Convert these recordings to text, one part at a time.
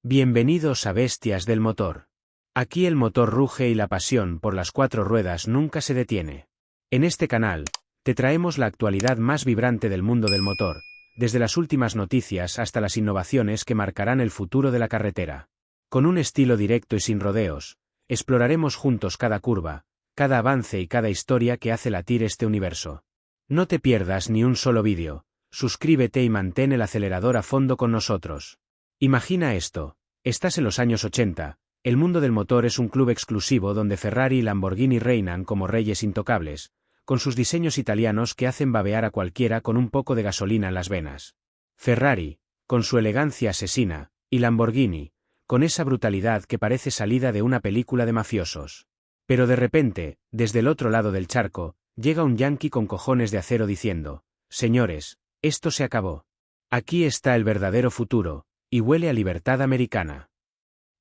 Bienvenidos a Bestias del Motor. Aquí el motor ruge y la pasión por las cuatro ruedas nunca se detiene. En este canal, te traemos la actualidad más vibrante del mundo del motor, desde las últimas noticias hasta las innovaciones que marcarán el futuro de la carretera. Con un estilo directo y sin rodeos, exploraremos juntos cada curva, cada avance y cada historia que hace latir este universo. No te pierdas ni un solo vídeo, suscríbete y mantén el acelerador a fondo con nosotros. Imagina esto, estás en los años 80, el mundo del motor es un club exclusivo donde Ferrari y Lamborghini reinan como reyes intocables, con sus diseños italianos que hacen babear a cualquiera con un poco de gasolina en las venas. Ferrari, con su elegancia asesina, y Lamborghini, con esa brutalidad que parece salida de una película de mafiosos. Pero de repente, desde el otro lado del charco, llega un yanqui con cojones de acero diciendo: señores, esto se acabó. Aquí está el verdadero futuro, y huele a libertad americana.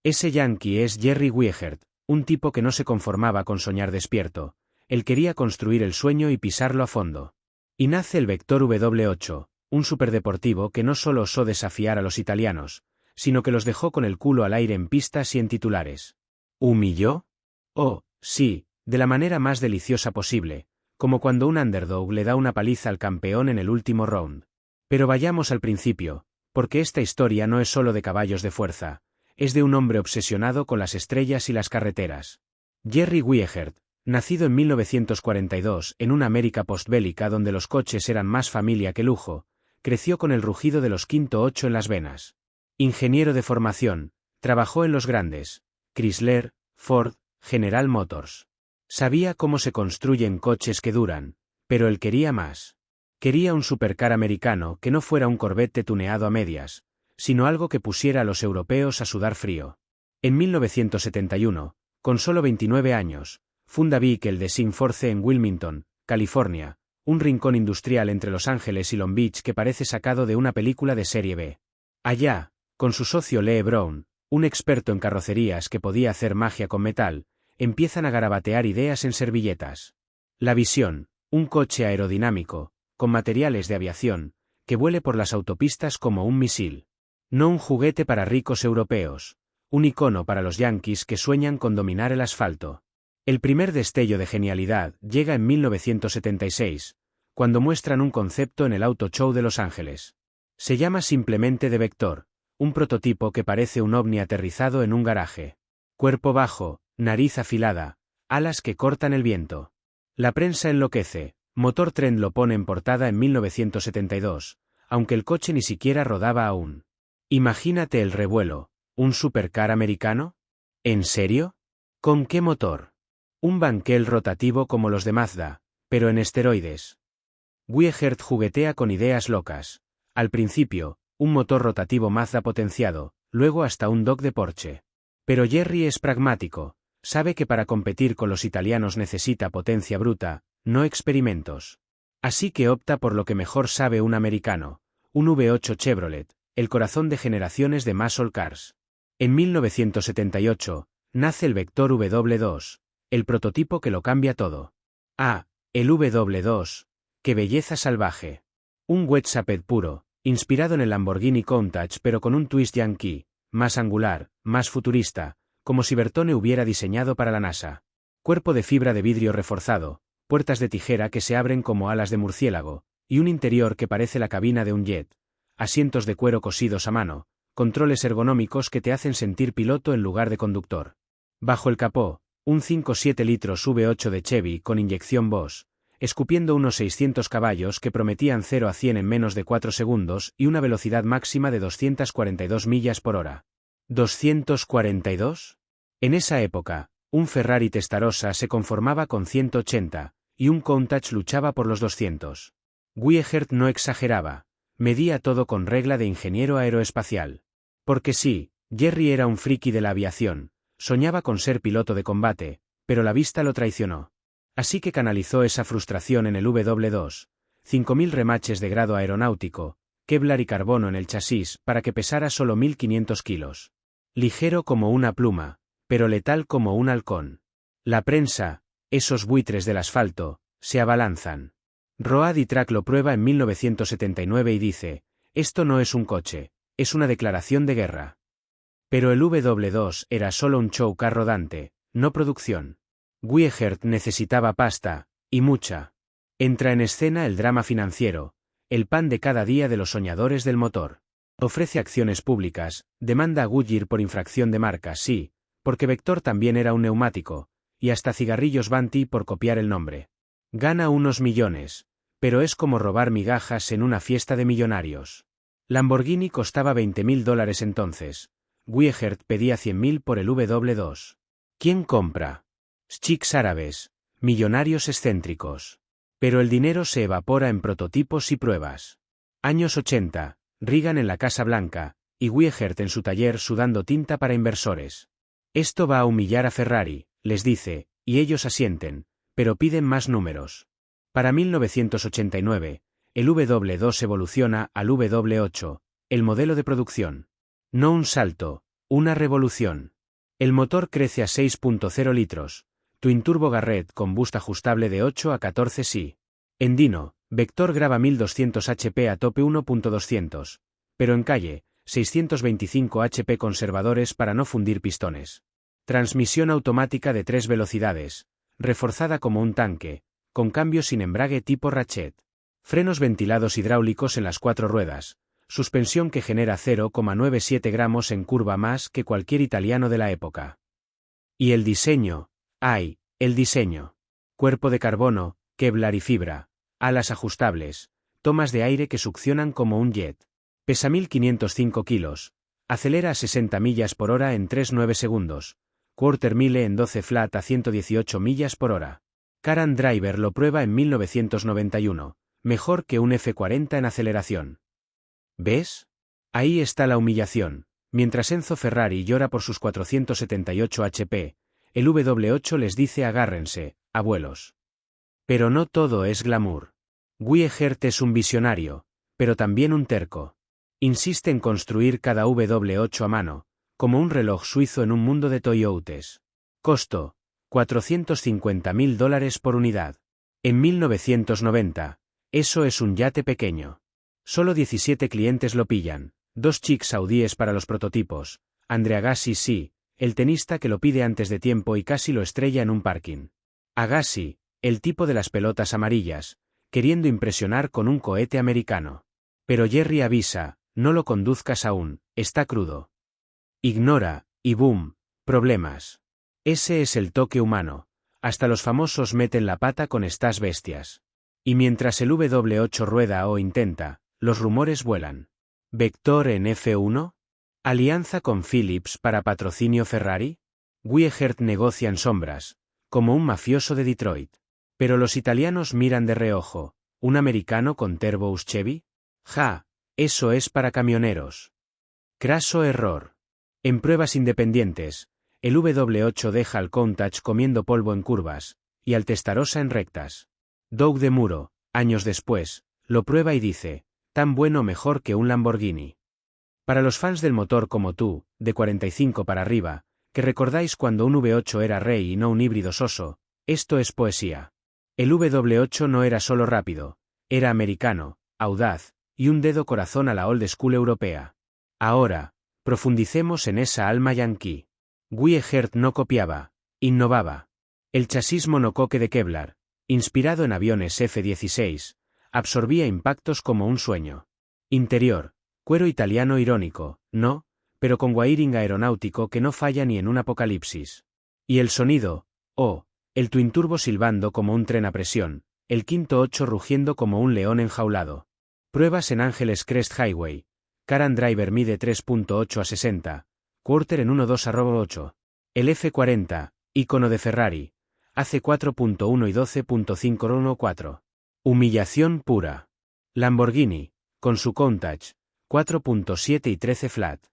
Ese yanqui es Jerry Wieghert, un tipo que no se conformaba con soñar despierto, él quería construir el sueño y pisarlo a fondo. Y nace el Vector W8, un superdeportivo que no solo osó desafiar a los italianos, sino que los dejó con el culo al aire en pistas y en titulares. ¿Humilló? Oh, sí, de la manera más deliciosa posible, como cuando un underdog le da una paliza al campeón en el último round. Pero vayamos al principio, porque esta historia no es solo de caballos de fuerza, es de un hombre obsesionado con las estrellas y las carreteras. Jerry Wieghert, nacido en 1942 en una América postbélica donde los coches eran más familia que lujo, creció con el rugido de los 508 en las venas. Ingeniero de formación, trabajó en los grandes, Chrysler, Ford, General Motors. Sabía cómo se construyen coches que duran, pero él quería más. Quería un supercar americano que no fuera un Corvette tuneado a medias, sino algo que pusiera a los europeos a sudar frío. En 1971, con solo 29 años, funda Vehicle Design Force en Wilmington, California, un rincón industrial entre Los Ángeles y Long Beach que parece sacado de una película de serie B. Allá, con su socio Lee Brown, un experto en carrocerías que podía hacer magia con metal, empiezan a garabatear ideas en servilletas. La visión, un coche aerodinámico, con materiales de aviación, que vuele por las autopistas como un misil. No un juguete para ricos europeos, un icono para los yanquis que sueñan con dominar el asfalto. El primer destello de genialidad llega en 1976, cuando muestran un concepto en el Auto Show de Los Ángeles. Se llama simplemente The Vector, un prototipo que parece un ovni aterrizado en un garaje. Cuerpo bajo, nariz afilada, alas que cortan el viento. La prensa enloquece. Motor Trend lo pone en portada en 1972, aunque el coche ni siquiera rodaba aún. Imagínate el revuelo, ¿un supercar americano? ¿En serio? ¿Con qué motor? Un banquel rotativo como los de Mazda, pero en esteroides. Wieghert juguetea con ideas locas. Al principio, un motor rotativo Mazda potenciado, luego hasta un dog de Porsche. Pero Jerry es pragmático, sabe que para competir con los italianos necesita potencia bruta, no experimentos. Así que opta por lo que mejor sabe un americano, un V8 Chevrolet, el corazón de generaciones de muscle cars. En 1978, nace el Vector W2, el prototipo que lo cambia todo. Ah, el W2, qué belleza salvaje. Un wet-shaped puro, inspirado en el Lamborghini Countach pero con un twist yankee, más angular, más futurista, como si Bertone hubiera diseñado para la NASA. Cuerpo de fibra de vidrio reforzado, puertas de tijera que se abren como alas de murciélago, y un interior que parece la cabina de un jet, asientos de cuero cosidos a mano, controles ergonómicos que te hacen sentir piloto en lugar de conductor. Bajo el capó, un 5,7 litros V8 de Chevy con inyección Bosch, escupiendo unos 600 caballos que prometían 0 a 100 en menos de 4 segundos y una velocidad máxima de 242 millas por hora. ¿242? En esa época, un Ferrari Testarossa se conformaba con 180, y un Countach luchaba por los 200. Wieghert no exageraba, medía todo con regla de ingeniero aeroespacial. Porque sí, Jerry era un friki de la aviación, soñaba con ser piloto de combate, pero la vista lo traicionó. Así que canalizó esa frustración en el W2, 5.000 remaches de grado aeronáutico, Kevlar y carbono en el chasis para que pesara solo 1.500 kilos. Ligero como una pluma, pero letal como un halcón. La prensa, esos buitres del asfalto, se abalanzan. Road y Track lo prueba en 1979 y dice: esto no es un coche, es una declaración de guerra. Pero el W2 era solo un show car rodante, no producción. Weihert necesitaba pasta, y mucha. Entra en escena el drama financiero, el pan de cada día de los soñadores del motor. Ofrece acciones públicas, demanda a Goodyear por infracción de marca, sí, porque Vector también era un neumático, y hasta cigarrillos Banti por copiar el nombre. Gana unos millones, pero es como robar migajas en una fiesta de millonarios. Lamborghini costaba $20.000 entonces. Weihert pedía 100.000 por el W2. ¿Quién compra? Chics árabes, millonarios excéntricos. Pero el dinero se evapora en prototipos y pruebas. Años 80, Reagan en la Casa Blanca, y Weihert en su taller sudando tinta para inversores. Esto va a humillar a Ferrari, les dice, y ellos asienten, pero piden más números. Para 1989, el W2 evoluciona al W8, el modelo de producción. No un salto, una revolución. El motor crece a 6.0 litros, Twin Turbo Garrett con boost ajustable de 8 a 14 sí. En dyno, Vector graba 1200 HP a tope 1.200, pero en calle, 625 HP conservadores para no fundir pistones. Transmisión automática de 3 velocidades, reforzada como un tanque, con cambio sin embrague tipo ratchet. Frenos ventilados hidráulicos en las 4 ruedas. Suspensión que genera 0,97 gramos en curva más que cualquier italiano de la época. Y el diseño, ¡ay, el diseño! Cuerpo de carbono, Kevlar y fibra, alas ajustables, tomas de aire que succionan como un jet. Pesa 1505 kilos, acelera a 60 millas por hora en 3,9 segundos, quarter mile en 12 flat a 118 millas por hora. Karan Driver lo prueba en 1991, mejor que un F40 en aceleración. ¿Ves? Ahí está la humillación. Mientras Enzo Ferrari llora por sus 478 HP, el W8 les dice agárrense, abuelos. Pero no todo es glamour. Weihert es un visionario, pero también un terco. Insiste en construir cada W8 a mano, como un reloj suizo en un mundo de Toyotas. Costo, $450.000 por unidad. En 1990, eso es un yate pequeño. Solo 17 clientes lo pillan, 2 chics saudíes para los prototipos, Andre Agassi sí, el tenista que lo pide antes de tiempo y casi lo estrella en un parking. Agassi, el tipo de las pelotas amarillas, queriendo impresionar con un cohete americano. Pero Jerry avisa, no lo conduzcas aún, está crudo. Ignora, y boom, problemas. Ese es el toque humano, hasta los famosos meten la pata con estas bestias. Y mientras el W8 rueda o intenta, los rumores vuelan. ¿Vector en F1? ¿Alianza con Philips para patrocinio Ferrari? Weihert negocia en sombras, como un mafioso de Detroit. Pero los italianos miran de reojo, ¿un americano con Turbos Chevy? Ja, eso es para camioneros. Craso error. En pruebas independientes, el W8 deja al Countach comiendo polvo en curvas, y al Testarossa en rectas. Doug de Muro, años después, lo prueba y dice, tan bueno mejor que un Lamborghini. Para los fans del motor como tú, de 45 para arriba, que recordáis cuando un V8 era rey y no un híbrido soso, esto es poesía. El W8 no era solo rápido, era americano, audaz, y un dedo corazón a la old school europea. Ahora, profundicemos en esa alma yanqui. Weihert no copiaba, innovaba. El chasis monocoque de Kevlar, inspirado en aviones F-16, absorbía impactos como un sueño. Interior, cuero italiano irónico, no, pero con wiring aeronáutico que no falla ni en un apocalipsis. Y el sonido, oh, el twin turbo silbando como un tren a presión, el quinto 8 rugiendo como un león enjaulado. Pruebas en Ángeles Crest Highway. Karan Driver mide 3.8 a 60, quarter en 1.2/8. El F40, ícono de Ferrari, hace 4.1 y 12.5/4. Humillación pura. Lamborghini, con su Countach, 4.7 y 13 flat.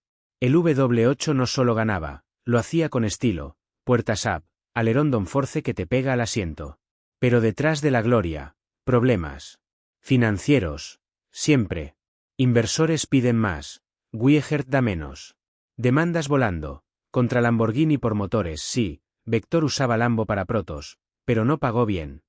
El W8 no solo ganaba, lo hacía con estilo, puertas up, alerón Don Force que te pega al asiento. Pero detrás de la gloria, problemas. Financieros, siempre. Inversores piden más, Weihert da menos. Demandas volando, contra Lamborghini por motores sí, Vector usaba Lambo para protos, pero no pagó bien.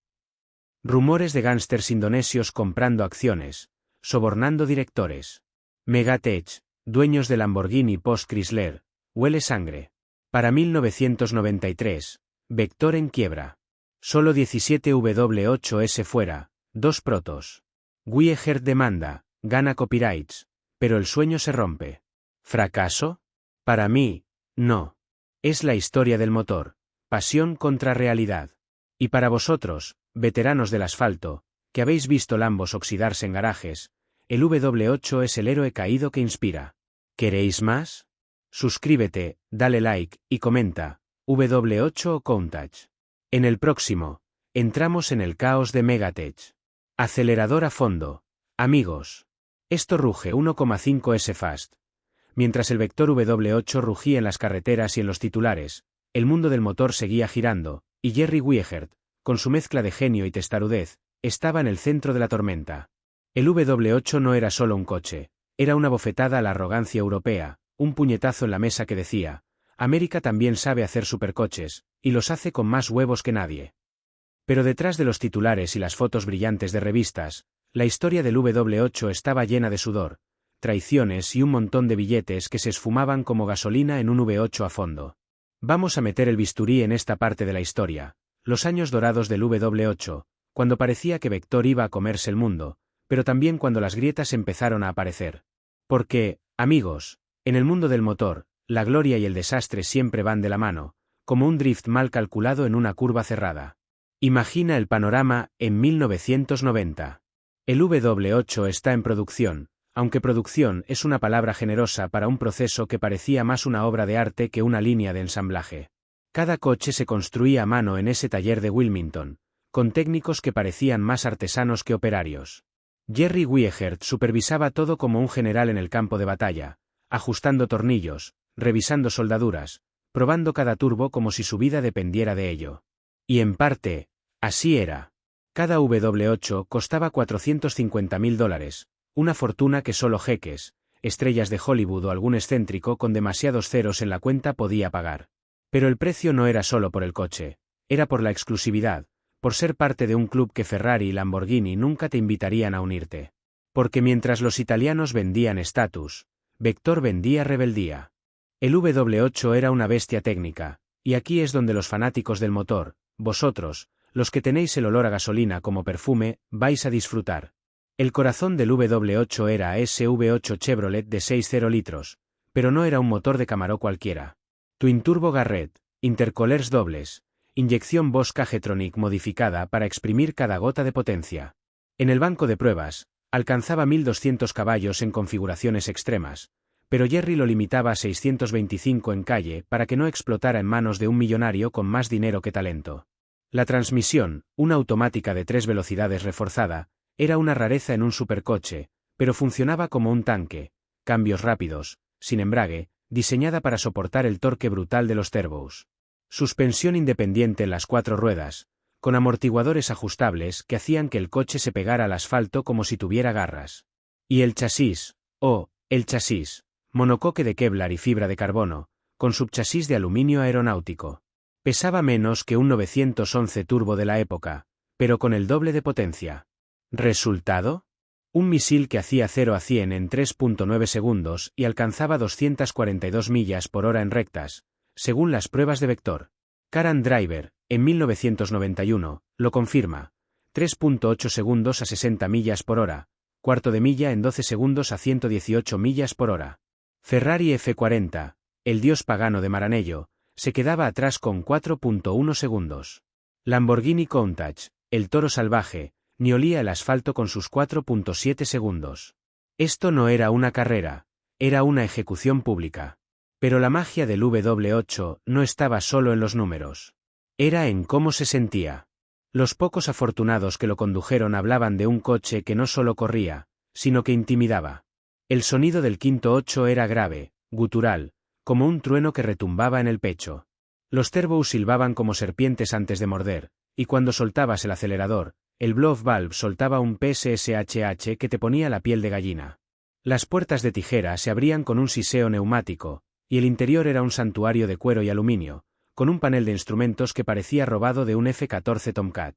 Rumores de gángsters indonesios comprando acciones, sobornando directores. Megatech, dueños de Lamborghini post Chrysler, huele sangre. Para 1993, Vector en quiebra. Solo 17W8S fuera, 2 protos. Wieheart demanda, gana copyrights, pero el sueño se rompe. ¿Fracaso? Para mí, no. Es la historia del motor, pasión contra realidad. Y para vosotros, veteranos del asfalto, que habéis visto Lambos oxidarse en garajes, el W8 es el héroe caído que inspira. ¿Queréis más? Suscríbete, dale like y comenta, W8 o Countach. En el próximo, entramos en el caos de Megatech. Acelerador a fondo. Amigos. Esto ruge 1,5S fast. Mientras el Vector W8 rugía en las carreteras y en los titulares, el mundo del motor seguía girando, y Jerry Wieheart, con su mezcla de genio y testarudez, estaba en el centro de la tormenta. El W8 no era solo un coche, era una bofetada a la arrogancia europea, un puñetazo en la mesa que decía, América también sabe hacer supercoches, y los hace con más huevos que nadie. Pero detrás de los titulares y las fotos brillantes de revistas, la historia del W8 estaba llena de sudor, traiciones y un montón de billetes que se esfumaban como gasolina en un V8 a fondo. Vamos a meter el bisturí en esta parte de la historia, los años dorados del W8, cuando parecía que Vector iba a comerse el mundo, pero también cuando las grietas empezaron a aparecer. Porque, amigos, en el mundo del motor, la gloria y el desastre siempre van de la mano, como un drift mal calculado en una curva cerrada. Imagina el panorama en 1990. El W8 está en producción, aunque producción es una palabra generosa para un proceso que parecía más una obra de arte que una línea de ensamblaje. Cada coche se construía a mano en ese taller de Wilmington, con técnicos que parecían más artesanos que operarios. Jerry Wieheart supervisaba todo como un general en el campo de batalla, ajustando tornillos, revisando soldaduras, probando cada turbo como si su vida dependiera de ello. Y en parte, así era. Cada W8 costaba $450.000, una fortuna que solo jeques, estrellas de Hollywood o algún excéntrico con demasiados ceros en la cuenta podía pagar. Pero el precio no era solo por el coche, era por la exclusividad, por ser parte de un club que Ferrari y Lamborghini nunca te invitarían a unirte. Porque mientras los italianos vendían estatus, Vector vendía rebeldía. El W8 era una bestia técnica, y aquí es donde los fanáticos del motor, vosotros, los que tenéis el olor a gasolina como perfume, vais a disfrutar. El corazón del W8 era ese V8 Chevrolet de 6,0 litros, pero no era un motor de Camaro cualquiera. Twin Turbo Garrett, intercoolers dobles, inyección Bosch Cajetronic modificada para exprimir cada gota de potencia. En el banco de pruebas, alcanzaba 1200 caballos en configuraciones extremas, pero Jerry lo limitaba a 625 en calle para que no explotara en manos de un millonario con más dinero que talento. La transmisión, una automática de 3 velocidades reforzada, era una rareza en un supercoche, pero funcionaba como un tanque, cambios rápidos, sin embrague, diseñada para soportar el torque brutal de los turbos. Suspensión independiente en las 4 ruedas, con amortiguadores ajustables que hacían que el coche se pegara al asfalto como si tuviera garras. Y el chasis, el chasis, monocoque de Kevlar y fibra de carbono, con subchasis de aluminio aeronáutico. Pesaba menos que un 911 turbo de la época, pero con el doble de potencia. ¿Resultado? Un misil que hacía 0 a 100 en 3,9 segundos y alcanzaba 242 millas por hora en rectas, según las pruebas de Vector. Car and Driver, en 1991, lo confirma. 3,8 segundos a 60 millas por hora, cuarto de milla en 12 segundos a 118 millas por hora. Ferrari F40, el dios pagano de Maranello, se quedaba atrás con 4,1 segundos. Lamborghini Countach, el toro salvaje, ni olía el asfalto con sus 4,7 segundos. Esto no era una carrera, era una ejecución pública. Pero la magia del W8 no estaba solo en los números. Era en cómo se sentía. Los pocos afortunados que lo condujeron hablaban de un coche que no solo corría, sino que intimidaba. El sonido del quinto 8 era grave, gutural, como un trueno que retumbaba en el pecho. Los turbos silbaban como serpientes antes de morder, y cuando soltabas el acelerador, el blow valve soltaba un PSSHH que te ponía la piel de gallina. Las puertas de tijera se abrían con un siseo neumático, y el interior era un santuario de cuero y aluminio, con un panel de instrumentos que parecía robado de un F-14 Tomcat.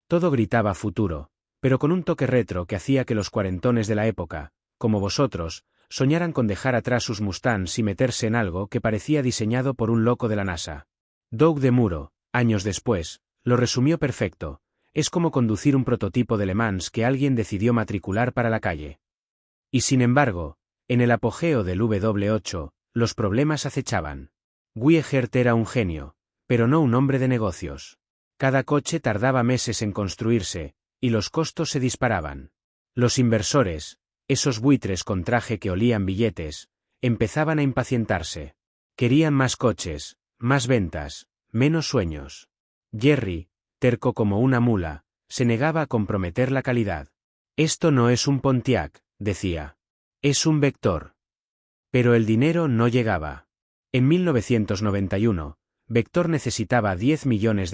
Todo gritaba futuro, pero con un toque retro que hacía que los cuarentones de la época, como vosotros, soñaran con dejar atrás sus Mustangs y meterse en algo que parecía diseñado por un loco de la NASA. Doug DeMuro, años después, lo resumió perfecto: es como conducir un prototipo de Le Mans que alguien decidió matricular para la calle. Y sin embargo, en el apogeo del W8, los problemas acechaban. Weigert era un genio, pero no un hombre de negocios. Cada coche tardaba meses en construirse, y los costos se disparaban. Los inversores, esos buitres con traje que olían billetes, empezaban a impacientarse. Querían más coches, más ventas, menos sueños. Jerry, terco como una mula, se negaba a comprometer la calidad. Esto no es un Pontiac, decía. Es un Vector. Pero el dinero no llegaba. En 1991, Vector necesitaba $10 millones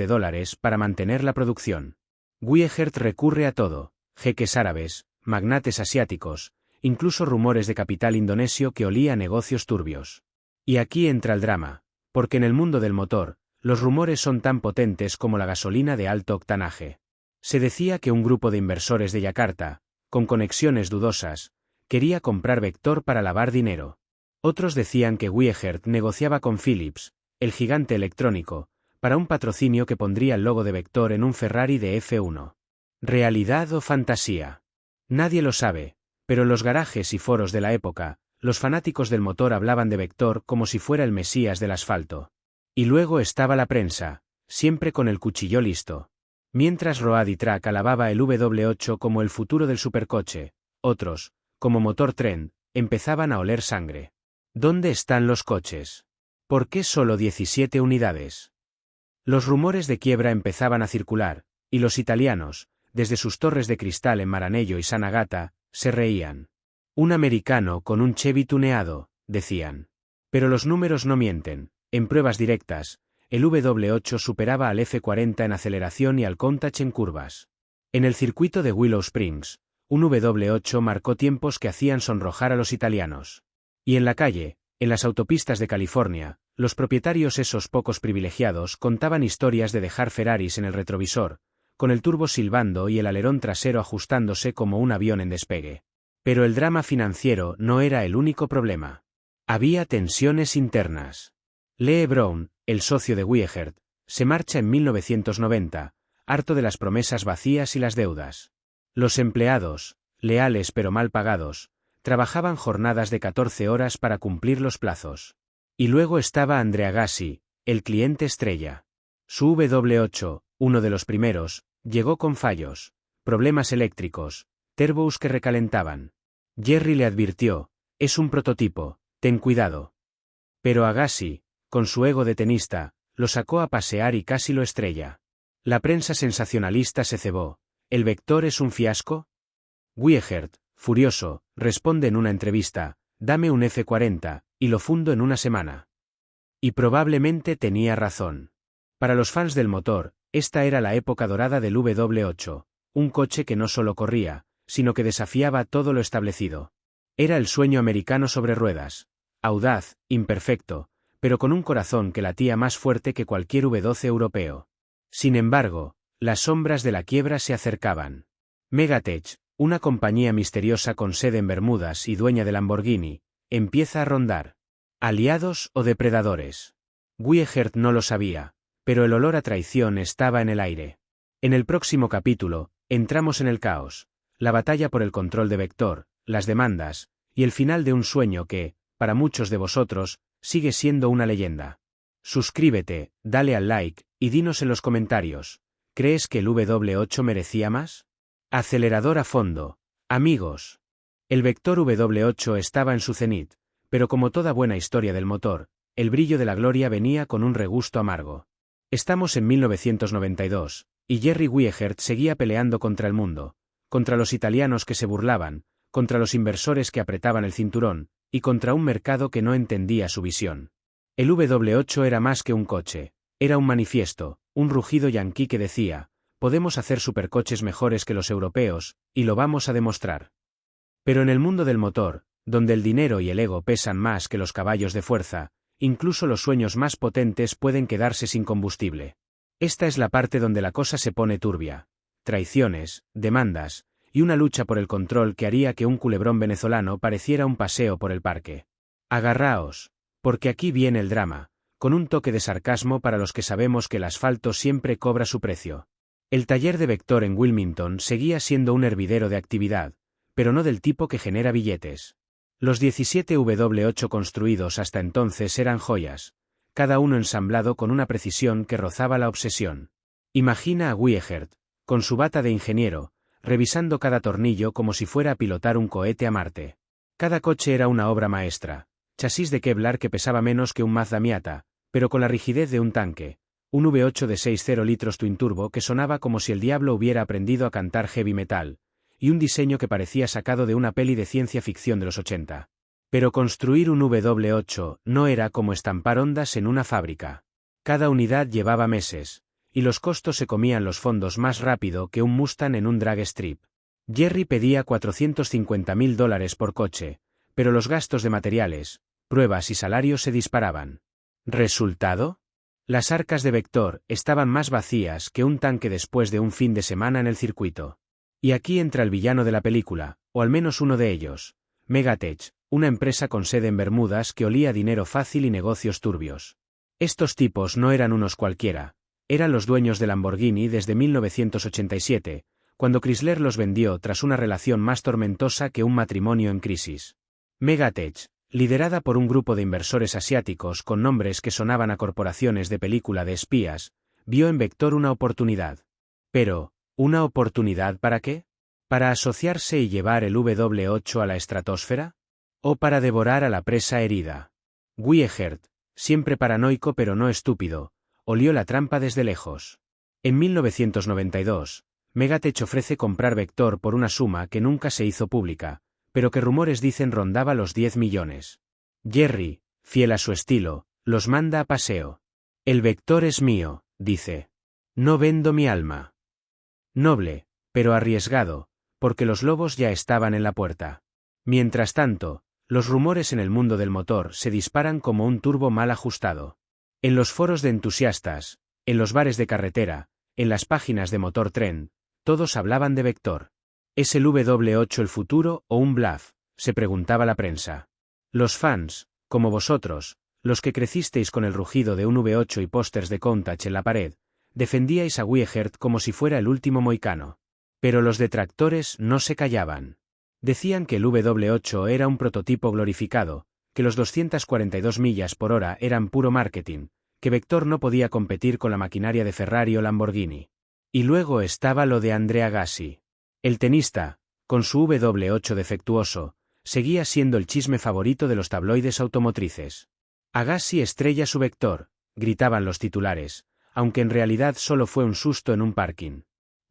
para mantener la producción. Weigert recurre a todo: jeques árabes, magnates asiáticos, incluso rumores de capital indonesio que olía a negocios turbios. Y aquí entra el drama, porque en el mundo del motor, los rumores son tan potentes como la gasolina de alto octanaje. Se decía que un grupo de inversores de Yakarta, con conexiones dudosas, quería comprar Vector para lavar dinero. Otros decían que Weigert negociaba con Philips, el gigante electrónico, para un patrocinio que pondría el logo de Vector en un Ferrari de F1. ¿Realidad o fantasía? Nadie lo sabe, pero en los garajes y foros de la época, los fanáticos del motor hablaban de Vector como si fuera el mesías del asfalto. Y luego estaba la prensa, siempre con el cuchillo listo. Mientras Road y Track alababa el W8 como el futuro del supercoche, otros, como Motor Trend, empezaban a oler sangre. ¿Dónde están los coches? ¿Por qué solo 17 unidades? Los rumores de quiebra empezaban a circular, y los italianos, desde sus torres de cristal en Maranello y San Agata, se reían. Un americano con un Chevy tuneado, decían. Pero los números no mienten. En pruebas directas, el W8 superaba al F40 en aceleración y al Countach en curvas. En el circuito de Willow Springs, un W8 marcó tiempos que hacían sonrojar a los italianos. Y en la calle, en las autopistas de California, los propietarios, esos pocos privilegiados, contaban historias de dejar Ferraris en el retrovisor, con el turbo silbando y el alerón trasero ajustándose como un avión en despegue. Pero el drama financiero no era el único problema. Había tensiones internas. Lee Brown, el socio de Weigert, se marcha en 1990, harto de las promesas vacías y las deudas. Los empleados, leales pero mal pagados, trabajaban jornadas de 14 horas para cumplir los plazos. Y luego estaba Andrea Gassi, el cliente estrella. Su W8, uno de los primeros, llegó con fallos, problemas eléctricos, turbos que recalentaban. Jerry le advirtió: es un prototipo, ten cuidado. Pero Agassi, con su ego de tenista, lo sacó a pasear y casi lo estrella. La prensa sensacionalista se cebó: ¿el Vector es un fiasco? Weigert, furioso, responde en una entrevista: dame un F40, y lo fundo en una semana. Y probablemente tenía razón. Para los fans del motor, esta era la época dorada del W8, un coche que no solo corría, sino que desafiaba todo lo establecido. Era el sueño americano sobre ruedas, audaz, imperfecto, pero con un corazón que latía más fuerte que cualquier V12 europeo. Sin embargo, las sombras de la quiebra se acercaban. Megatech, una compañía misteriosa con sede en Bermudas y dueña de Lamborghini, empieza a rondar. ¿Aliados o depredadores? Weigert no lo sabía, pero el olor a traición estaba en el aire. En el próximo capítulo, entramos en el caos, la batalla por el control de Vector, las demandas, y el final de un sueño que, para muchos de vosotros, sigue siendo una leyenda. Suscríbete, dale al like, y dinos en los comentarios: ¿crees que el W8 merecía más? Acelerador a fondo, amigos. El Vector W8 estaba en su cenit, pero como toda buena historia del motor, el brillo de la gloria venía con un regusto amargo. Estamos en 1992, y Jerry Weigert seguía peleando contra el mundo, contra los italianos que se burlaban, contra los inversores que apretaban el cinturón, y contra un mercado que no entendía su visión. El W8 era más que un coche, era un manifiesto, un rugido yanqui que decía: podemos hacer supercoches mejores que los europeos, y lo vamos a demostrar. Pero en el mundo del motor, donde el dinero y el ego pesan más que los caballos de fuerza, incluso los sueños más potentes pueden quedarse sin combustible. Esta es la parte donde la cosa se pone turbia. Traiciones, demandas, y una lucha por el control que haría que un culebrón venezolano pareciera un paseo por el parque. Agarraos, porque aquí viene el drama, con un toque de sarcasmo para los que sabemos que el asfalto siempre cobra su precio. El taller de Vector en Wilmington seguía siendo un hervidero de actividad, pero no del tipo que genera billetes. Los 17 W8 construidos hasta entonces eran joyas, cada uno ensamblado con una precisión que rozaba la obsesión. Imagina a Wiechert, con su bata de ingeniero, revisando cada tornillo como si fuera a pilotar un cohete a Marte. Cada coche era una obra maestra, chasis de Kevlar que pesaba menos que un Mazda Miata, pero con la rigidez de un tanque, un V8 de 6,0 litros twin turbo que sonaba como si el diablo hubiera aprendido a cantar heavy metal, y un diseño que parecía sacado de una peli de ciencia ficción de los 80. Pero construir un W8 no era como estampar ondas en una fábrica. Cada unidad llevaba meses, y los costos se comían los fondos más rápido que un Mustang en un drag strip. Jerry pedía $450,000 por coche, pero los gastos de materiales, pruebas y salarios se disparaban. ¿Resultado? Las arcas de Vector estaban más vacías que un tanque después de un fin de semana en el circuito. Y aquí entra el villano de la película, o al menos uno de ellos, Megatech, una empresa con sede en Bermudas que olía dinero fácil y negocios turbios. Estos tipos no eran unos cualquiera, eran los dueños de Lamborghini desde 1987, cuando Chrysler los vendió tras una relación más tormentosa que un matrimonio en crisis. Megatech, liderada por un grupo de inversores asiáticos con nombres que sonaban a corporaciones de película de espías, vio en Vector una oportunidad. Pero, ¿una oportunidad para qué? ¿Para asociarse y llevar el W8 a la estratosfera? ¿O para devorar a la presa herida? Wiechert, siempre paranoico pero no estúpido, olió la trampa desde lejos. En 1992, Megatech ofrece comprar Vector por una suma que nunca se hizo pública, pero que rumores dicen rondaba los 10 millones. Jerry, fiel a su estilo, los manda a paseo. El Vector es mío, dice. No vendo mi alma. Noble, pero arriesgado, porque los lobos ya estaban en la puerta. Mientras tanto, los rumores en el mundo del motor se disparan como un turbo mal ajustado. En los foros de entusiastas, en los bares de carretera, en las páginas de Motor Trend, todos hablaban de Vector. ¿Es el W8 el futuro o un bluff?, se preguntaba la prensa. Los fans, como vosotros, los que crecisteis con el rugido de un V8 y pósters de Countach en la pared, defendíais a Wiechert como si fuera el último mohicano. Pero los detractores no se callaban. Decían que el W8 era un prototipo glorificado, que los 242 millas por hora eran puro marketing, que Vector no podía competir con la maquinaria de Ferrari o Lamborghini. Y luego estaba lo de Andrea Agassi. El tenista, con su W8 defectuoso, seguía siendo el chisme favorito de los tabloides automotrices. Agassi estrella su Vector, gritaban los titulares, aunque en realidad solo fue un susto en un parking.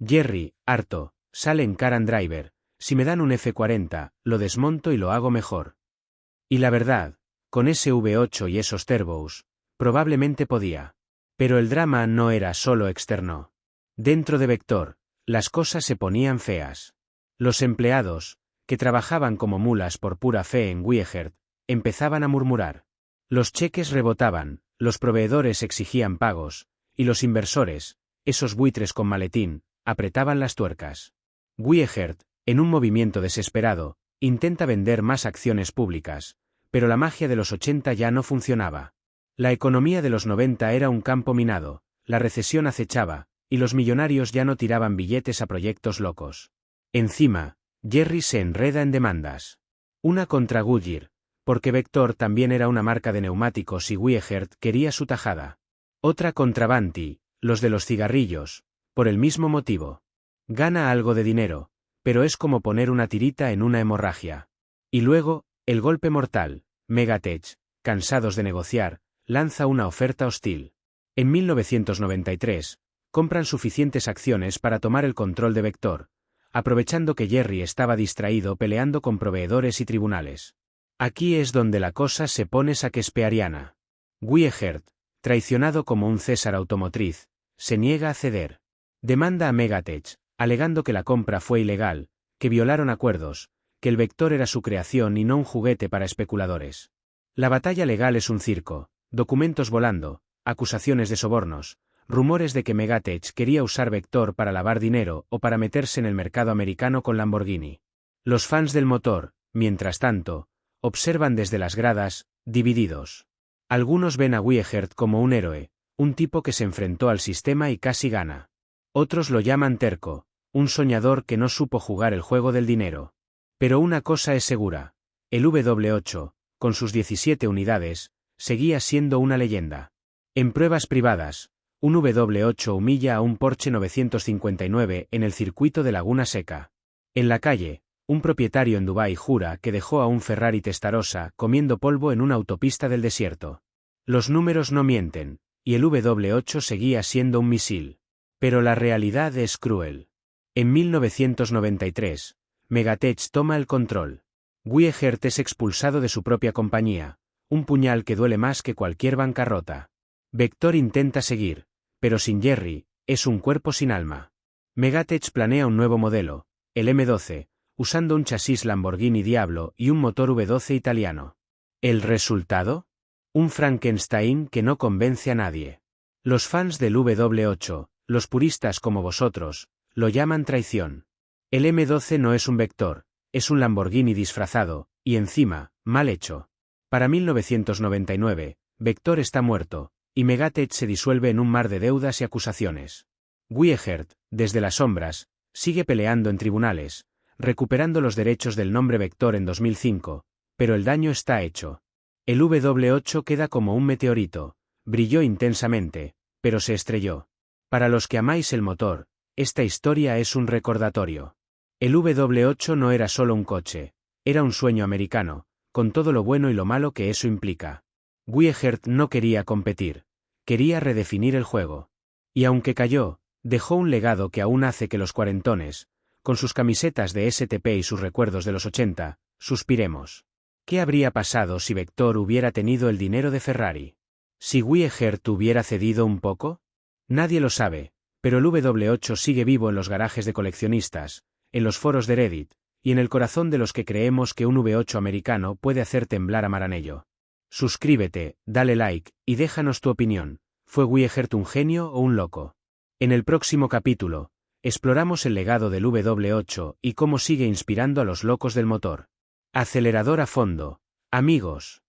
Jerry, harto, sale en Car and Driver, si me dan un F40, lo desmonto y lo hago mejor. Y la verdad, con ese V8 y esos turbos, probablemente podía. Pero el drama no era solo externo. Dentro de Vector, las cosas se ponían feas. Los empleados, que trabajaban como mulas por pura fe en Wiechert, empezaban a murmurar. Los cheques rebotaban, los proveedores exigían pagos, y los inversores, esos buitres con maletín, apretaban las tuercas. Wiechert, en un movimiento desesperado, intenta vender más acciones públicas, pero la magia de los 80 ya no funcionaba. La economía de los 90 era un campo minado, la recesión acechaba, y los millonarios ya no tiraban billetes a proyectos locos. Encima, Jerry se enreda en demandas. Una contra Goodyear, porque Vector también era una marca de neumáticos y Wiechert quería su tajada. Otra contra Banti, los de los cigarrillos, por el mismo motivo. Gana algo de dinero, pero es como poner una tirita en una hemorragia. Y luego, el golpe mortal, Megatech, cansados de negociar, lanza una oferta hostil. En 1993, compran suficientes acciones para tomar el control de Vector, aprovechando que Jerry estaba distraído peleando con proveedores y tribunales. Aquí es donde la cosa se pone shakespeariana. Wiechert, traicionado como un César automotriz, se niega a ceder. Demanda a Megatech, alegando que la compra fue ilegal, que violaron acuerdos, que el Vector era su creación y no un juguete para especuladores. La batalla legal es un circo, documentos volando, acusaciones de sobornos, rumores de que Megatech quería usar Vector para lavar dinero o para meterse en el mercado americano con Lamborghini. Los fans del motor, mientras tanto, observan desde las gradas, divididos. Algunos ven a Wieghert como un héroe, un tipo que se enfrentó al sistema y casi gana. Otros lo llaman terco, un soñador que no supo jugar el juego del dinero. Pero una cosa es segura, el W8, con sus 17 unidades, seguía siendo una leyenda. En pruebas privadas, un W8 humilla a un Porsche 959 en el circuito de Laguna Seca. En la calle, un propietario en Dubái jura que dejó a un Ferrari Testarossa comiendo polvo en una autopista del desierto. Los números no mienten, y el W8 seguía siendo un misil. Pero la realidad es cruel. En 1993, Megatech toma el control. Wieghert es expulsado de su propia compañía, un puñal que duele más que cualquier bancarrota. Vector intenta seguir, pero sin Jerry, es un cuerpo sin alma. Megatech planea un nuevo modelo, el M12, usando un chasis Lamborghini Diablo y un motor V12 italiano. ¿El resultado? Un Frankenstein que no convence a nadie. Los fans del W8, los puristas como vosotros, lo llaman traición. El M12 no es un Vector, es un Lamborghini disfrazado, y encima, mal hecho. Para 1999, Vector está muerto, y Megatech se disuelve en un mar de deudas y acusaciones. Wieghert, desde las sombras, sigue peleando en tribunales, recuperando los derechos del nombre Vector en 2005, pero el daño está hecho. El W8 queda como un meteorito, brilló intensamente, pero se estrelló. Para los que amáis el motor, esta historia es un recordatorio. El W8 no era solo un coche, era un sueño americano, con todo lo bueno y lo malo que eso implica. Wieghert no quería competir, quería redefinir el juego. Y aunque cayó, dejó un legado que aún hace que los cuarentones, con sus camisetas de STP y sus recuerdos de los 80, suspiremos. ¿Qué habría pasado si Vector hubiera tenido el dinero de Ferrari? ¿Si Wieghert hubiera cedido un poco? Nadie lo sabe, pero el W8 sigue vivo en los garajes de coleccionistas, en los foros de Reddit, y en el corazón de los que creemos que un V8 americano puede hacer temblar a Maranello. Suscríbete, dale like, y déjanos tu opinión. ¿Fue Wieghert un genio o un loco? En el próximo capítulo, exploramos el legado del W8 y cómo sigue inspirando a los locos del motor. Acelerador a fondo, amigos.